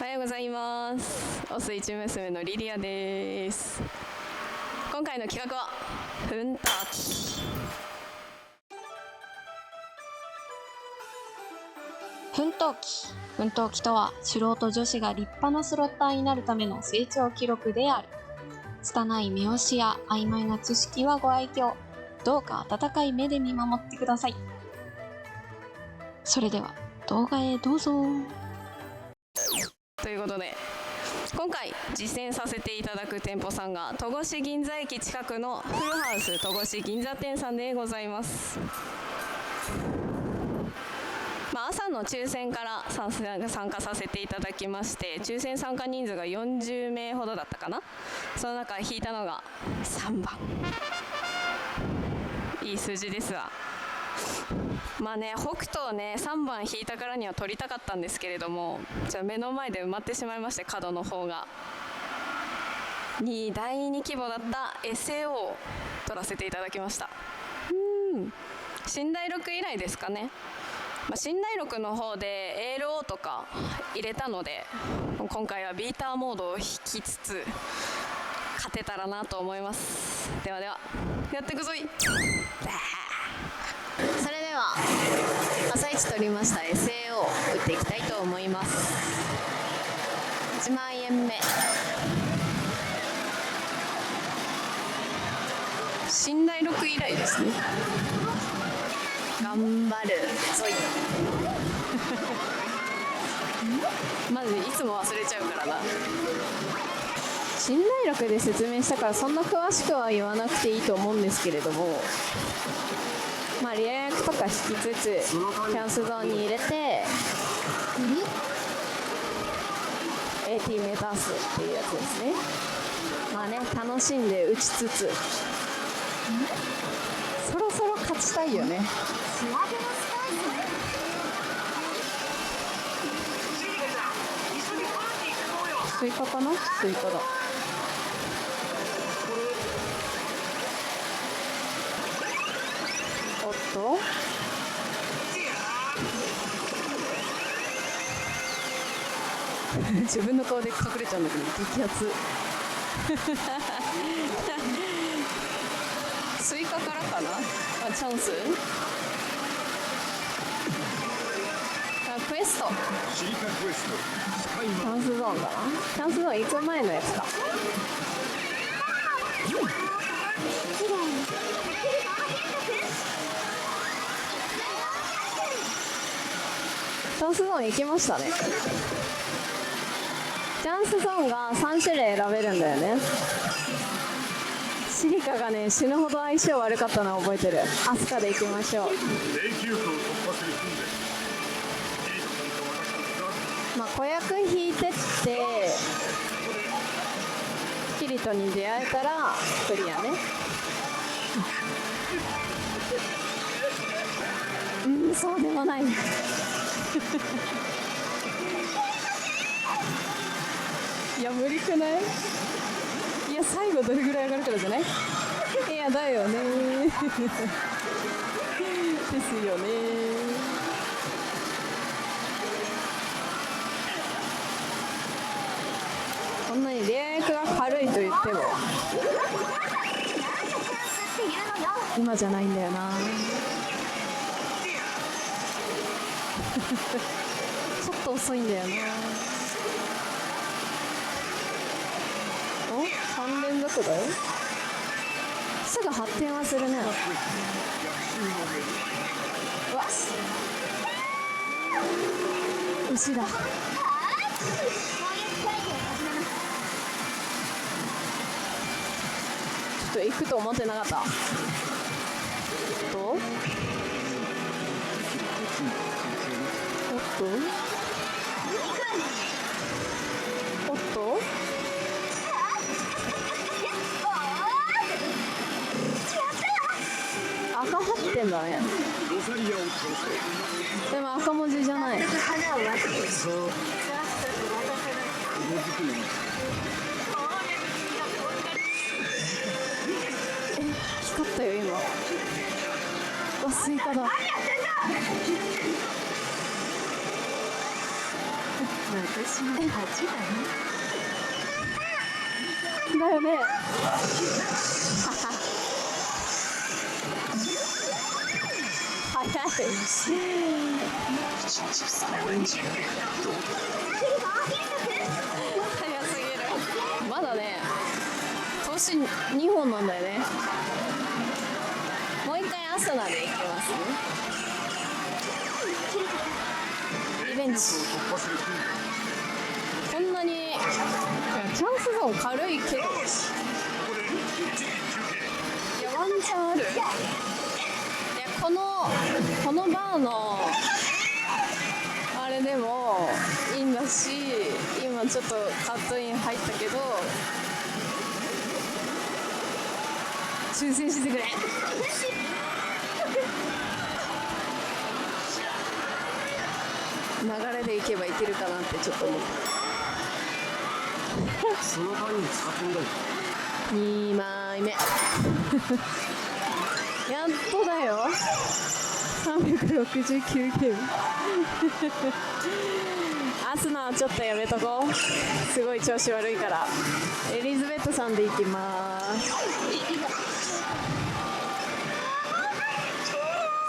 はようございます。お水一娘のリリアです。今回の企画は奮闘記。奮闘記とは素人女子が立派なスロッターになるための成長記録である。拙い目押しや曖昧な知識はご愛嬌。どうか温かい目で見守ってください。それでは動画へどうぞ。ということで今回実践させていただく店舗さんが戸越銀座駅近くのフルハウス戸越銀座店さんでございます。朝の抽選から参加させていただきまして、抽選参加人数が40名ほどだったかな。その中引いたのが3番。いい数字ですわ。北斗をね3番引いたからには取りたかったんですけれども、目の前で埋まってしまいまして、角の方が第2規模だった SA を取らせていただきました。寝台6以来ですかね。寝台6の方で ALO とか入れたので、今回はビーターモードを引きつつ勝てたらなと思います。ではではやってくぞい。それでは朝一取りました SA を打っていきたいと思います。1万円目、寝台6以来ですね。頑張るぞいマジいつも忘れちゃうからな。寝台6で説明したからそんな詳しくは言わなくていいと思うんですけれども、リア役とか引きつつチャンスゾーンに入れて AT 目指すっていうやつですね。楽しんで打ちつつそろそろ勝ちたいよね。スイカかな。スイカだ。おっと自分の顔で隠れちゃうんだけど激アツスイカからかな。チャンスクエスト、チャンスゾーンかな。チャンスゾーン行く前のやつか。チャンスゾーン行きましたね。チャンスゾーンが3種類選べるんだよね。シリカがね死ぬほど相性悪かったのは覚えてる。アスカで行きましょう。子役引いてってキリトに出会えたらクリアね。そうでもないいや無理くない？いや最後どれぐらい上がるからじゃない？いやだよねですよね。こんなにレア役が軽いと言っても今じゃないんだよなちょっと遅いんだよな。3連続だよ。すぐ発展はするね。うわ牛だ。ちょっと行くと思ってなかった。おっと赤張ってんだね。でも赤文字じゃない。光ったよ今。スイカだ。私の勝ちだね。だよね。早い。早すぎる。まだね、投資2本なんだよね。もう一回アスナでいきますね。リベンジ。こんなにいやチャンスゾーン軽いけど、いやワンチャンある。いやこのバーのあれでもいいんだし、今ちょっとカットイン入ったけど抽選してくれ。流れでいけばいけるかなってちょっと思った。その場に使ってんだよ。2枚目やっとだよ。369ゲームアスナはちょっとやめとこう。すごい調子悪いから。エリザベットさんでいきます。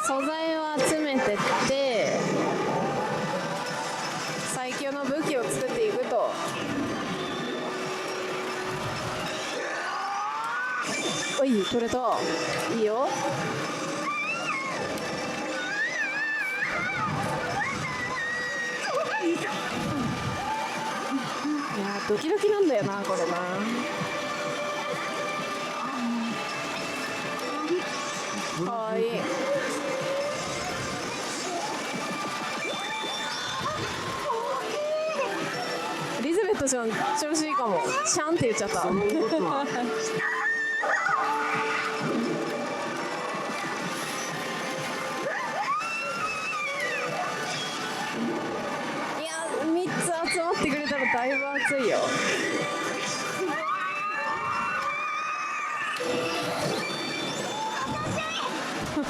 素材を集めてって最強の武器を作っていくと。おい取れた。いいよ。いやドキドキなんだよなこれな。かわいい。リズベットちゃん調子いいかも。シャンって言っちゃった。集まってくれたらだいぶ熱いよ。赤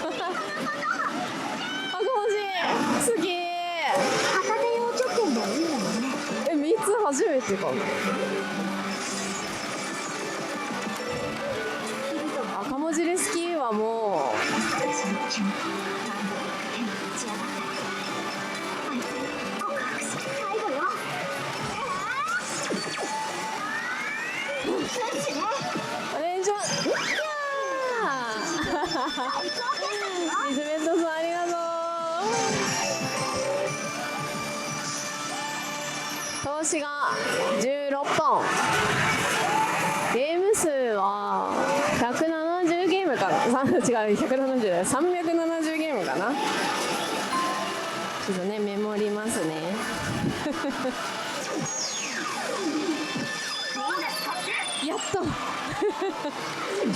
文字すげえ。片手用貯金でいいもんね。3つ初めてかも。赤文字レスキーはもうリズベットさんありがとう。投資が16本。ゲーム数は170ゲームかな。違う、170だよ。370ゲームかな。ちょっとねメモりますね。やっと。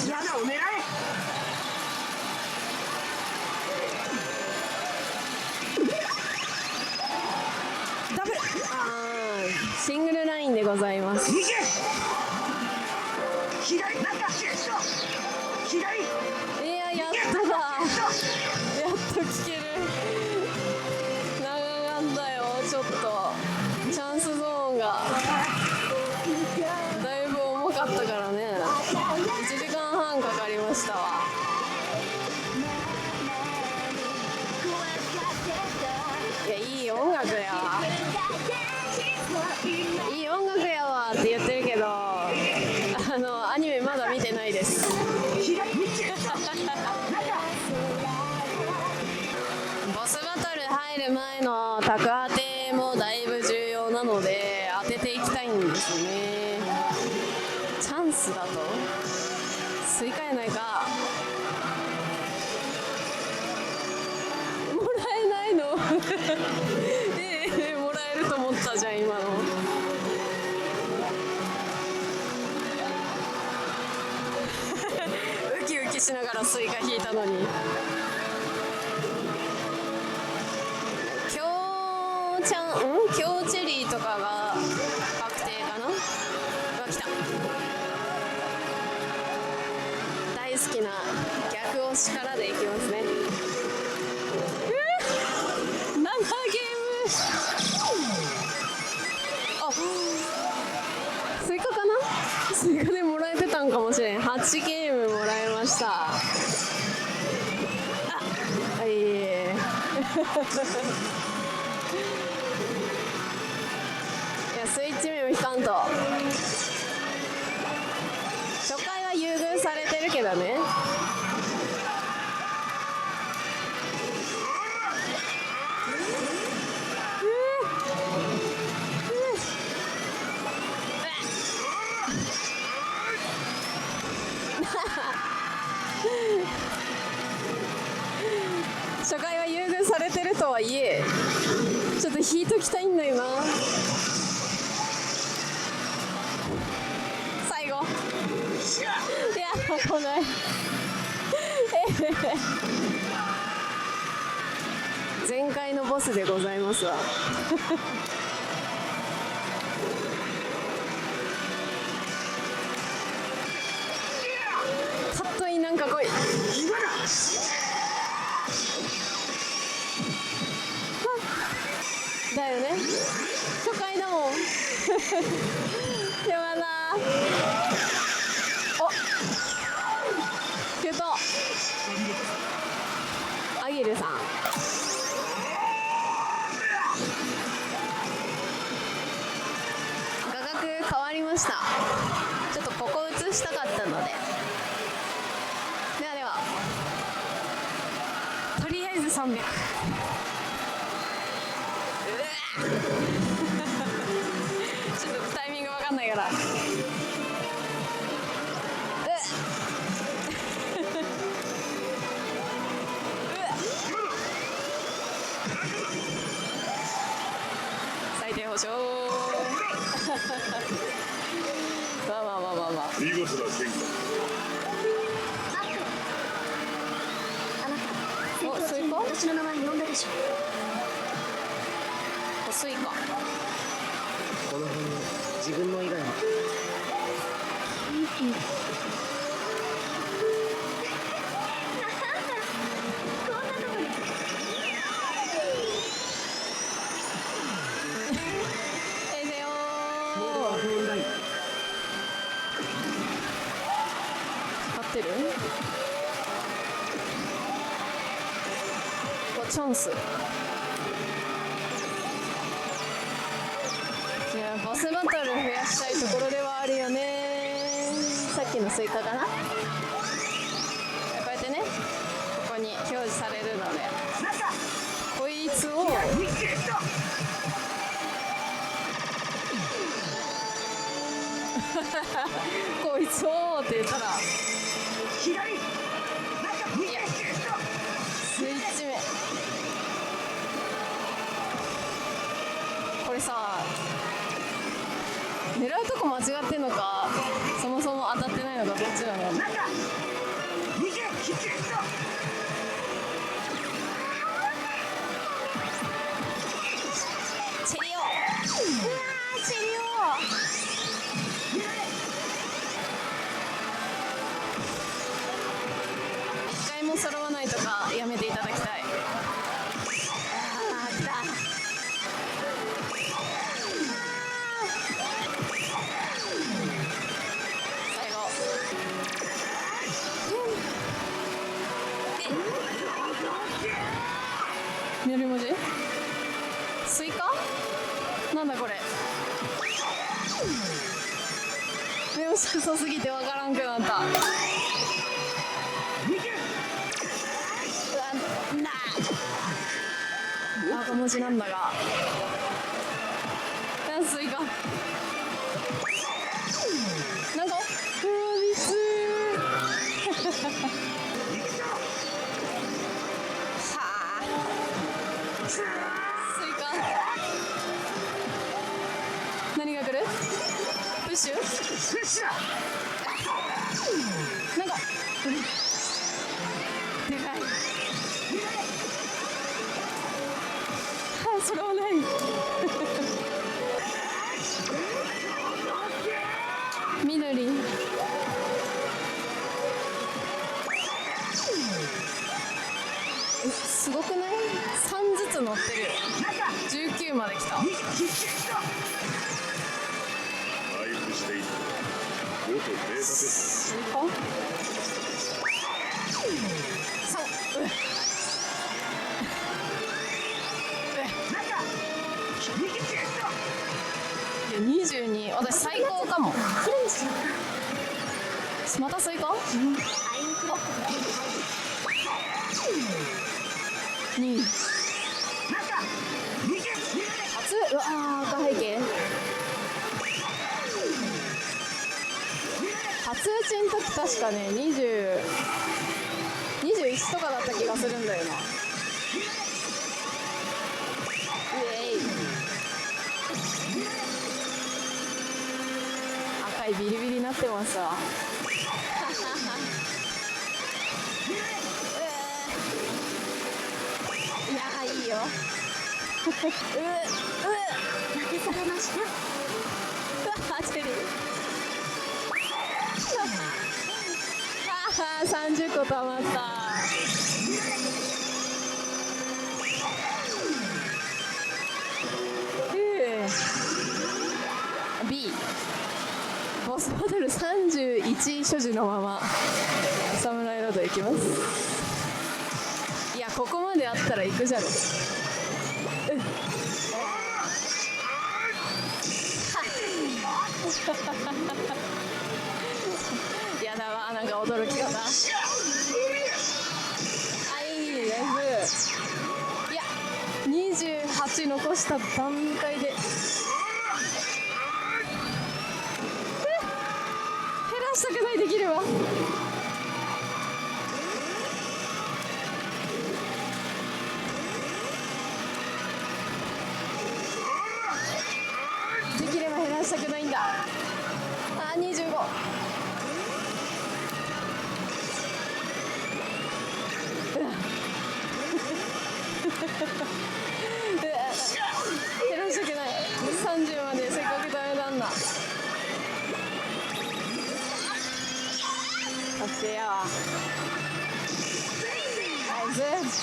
やだお狙い。ダブル。シングルラインでございます。左なんか左。いややっとだ。やっと聞ける。長かったよちょっと。チャンスゾーンがだいぶ重かったからね。1時間半かかりましたわ。いやいい音楽や。いい音楽やわって言ってるけど、アニメまだ見てないです。ボスバトル入る前の宅当てもだいぶ重要なので当てていきたいんですね。チャンスだとスイカやないか。もらえないの。もらえると思ったじゃん今の。ウキウキしながらスイカ引いたのに。京チェリーとかが確定かな。うわ来た。大好きな逆押しからでいきますね。7ゲーム。追加でもらえてたんかもしれん。8ゲームもらえました。はい。いや、スイッチ目を引かんと。初回は優遇されてるけどね。初回は優遇されてるとはいえ、ちょっと引いときたいんだよな。最後。いや、来ない。前回のボスでございますわ。カットインなんか来い。だよね。初回だもん。やばな。お。キュート。アギルさん。画角変わりました。ちょっとここ映したかったので。ではでは。とりあえず300。ちょっとタイミングわかんないから。最低保証。まあまあまあまあまあ。見事な戦果。あなたお、スイカ？私の名前呼んだでしょ。スイカ。この辺に自分の以外にこんなとこにえいぜよ問題ー。合ってる？お、チャンス。いや、ボスバトル増やしたいところではあるよね。さっきのスイカかな。こうやってね、ここに表示されるので、こいつをこいつをって言ったら、左いや、スイッチ目。これさ、狙うとこ間違ってんのか、そもそも当たってないのか、どっちなの？チェリオ。うわー、チェリオ。一回も揃わないとかやめていただきたい。あー、来た。最後。メル文字？スイカ？なんだこれ。目を細すぎてわからんくなった。うわ、赤文字なんだが。スイカ。なんか、うわ、ミスはあ。スイカ。何が来る？プッシュ？なんか、でかい。はあ、それはない。緑。すごくない？ 3 ずつ乗ってる。19まで来た。回復していた。いや22、私最高かも。またスイカ？アインクロックが2初、うわー、赤背景初打ちの時確かね21とかだった気がするんだよな。赤いビリビリになってますわ。いやー、いいよ。投げされました。チェリー30個たまった。B ボスバトル31所持のままサムライロード行きます。いや、ここまであったら行くじゃろ。やだわ、なんか驚き方。あ、いいです。いや、28残した段階で減らしたくない、できるわ。できれば減らしたくないんだ。あ、25。減らしたくない。30までせっかくダメなんだ。確定やわ。ナイス。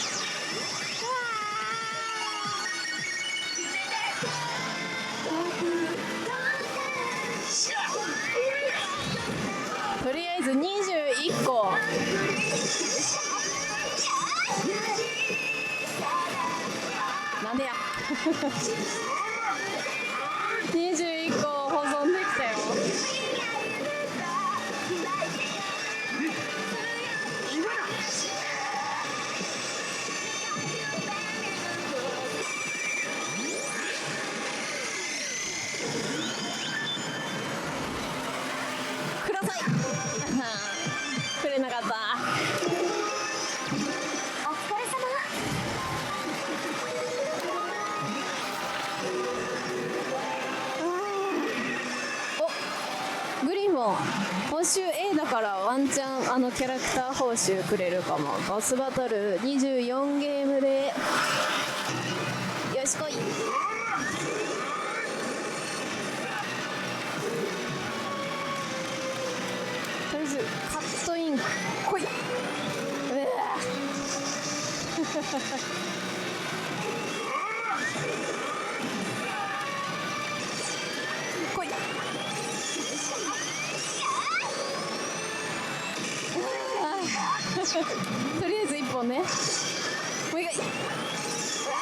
とりあえず21個。なんでや。21個保存できたよ。ください。くれなかった。お疲れ様。お、グリフォン報酬 A だからワンチャンあのキャラクター報酬くれるかも。ボスバトル24ゲームでよしこい。とりあえずカットインこい。こい。とりあえず1本ね。もう一回。うわ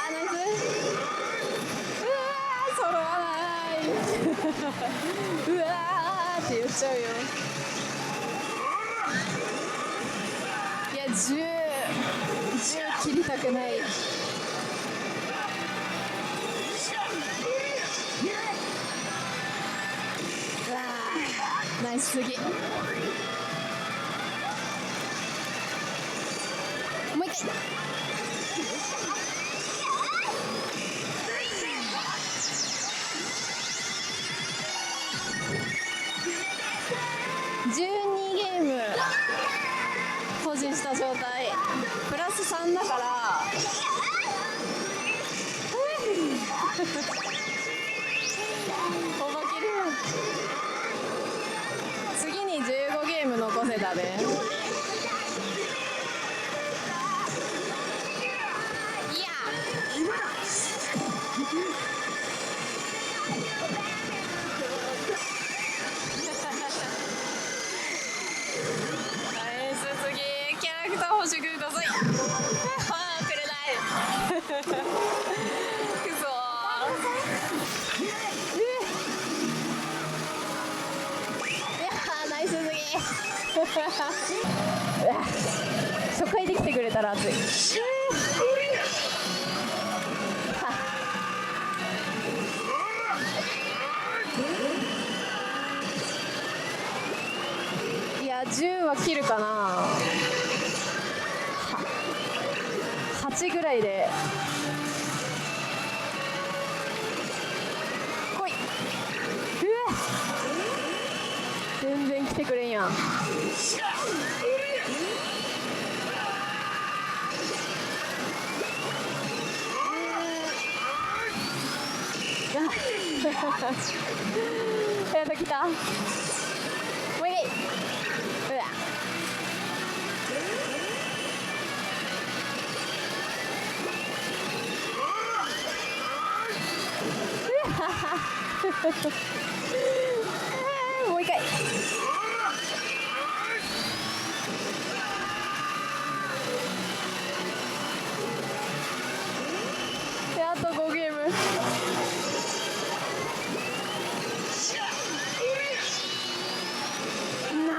ー、ナイス。うわー、揃わない。うわーって言っちゃうよ。いや、10切りたくない。うわー、ナイスすぎ。もう一回。12ゲーム保持した状態プラス3だからおばける。次に15ゲーム残せたね。いやーナイスすぎ初回できてくれたら熱い。いや10は切るかな。8ぐらいで来い。全然来てくれんやん。やっと来た。もういい。うわもう一回。であと5ゲーム。来ない。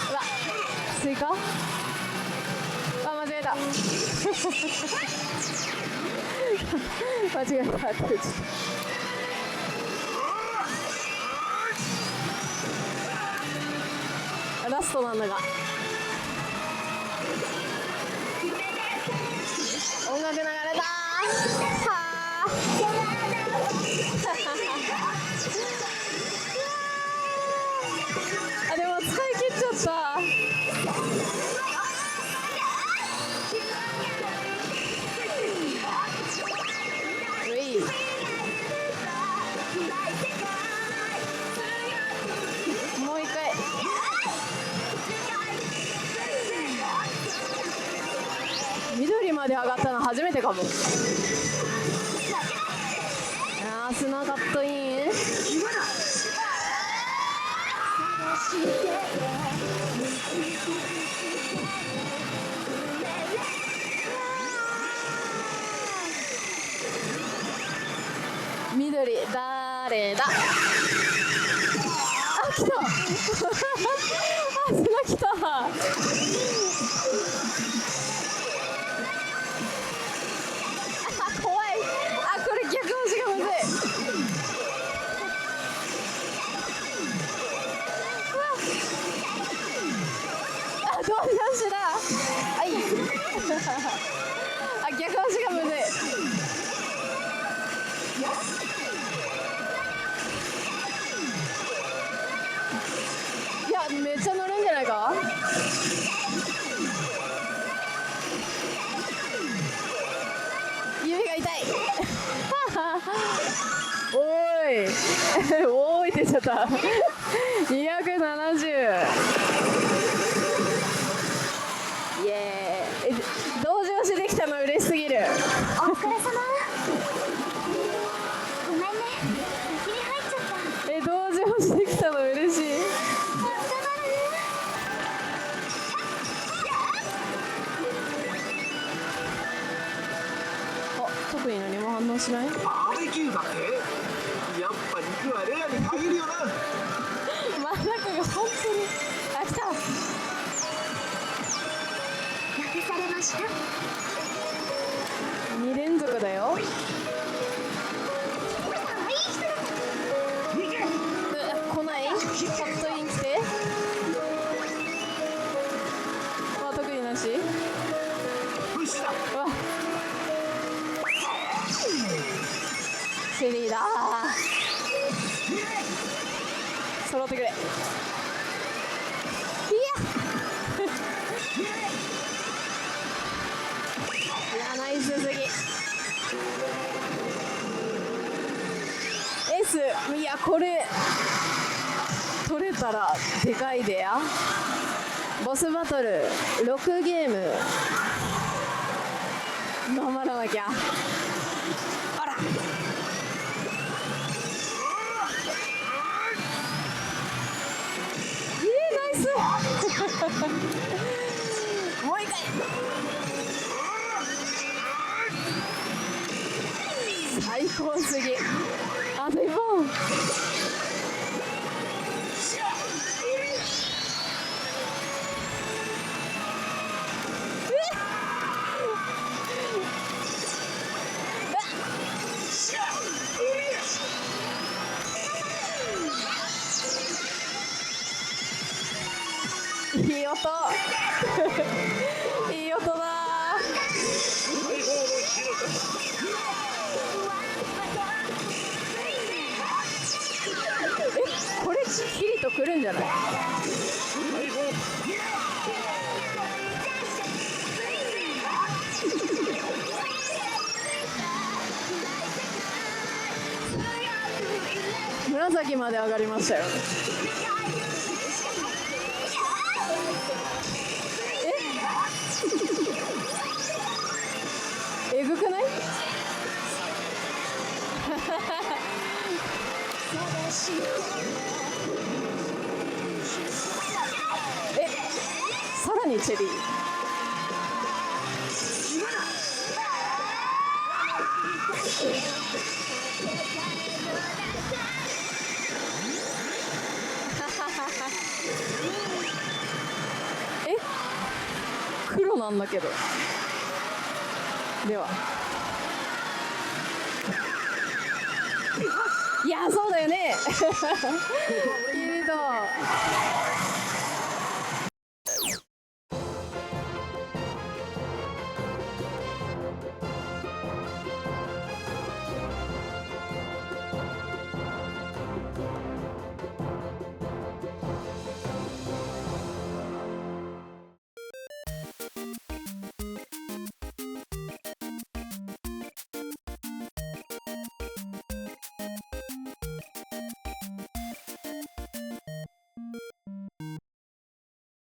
うわ、追加？あ、間違えた。間違えた。ラストなんだが。音楽流れたー。はあ。あ、でも使い切っちゃった。うい。もう一回。緑まで上がったの初めてかも。あー、砂カットイン。緑誰だ。あ、来た。あ、砂来た。怖い。あ、これ逆押しがむずい。あ、同時押しだ。はい。あ、逆押しがむずい。いや、めっちゃ乗るんじゃないか。指が痛い。おーい。おーいって言っちゃった。270。イエーイ。同時押しできたの嬉しすぎる。お疲れ様。ごめんね、先に入っちゃった。同時押しできたの嬉しい。特に何も反応しない。バーベキューだってやっぱ肉はレアに限るよな。真ん中が本当に。あ、来た。投げされました。2連続だよ。いい人だ。来ない。カットイン来て。あ、特になし。プッシュだ。うわ、シェリーだー。揃ってくれ。いやいや、ナイスすぎ。 S。 いや、これ取れたらでかいでや。ボスバトル6ゲーム頑張らなきゃ。あら、もう一回。最高すぎ。あと一本。いい音。いい音だ。これキリとくるんじゃない？紫まで上がりましたよ。えぐくない？さらにチェリー。黒なんだけど。では。いや、そうだよね。キリト。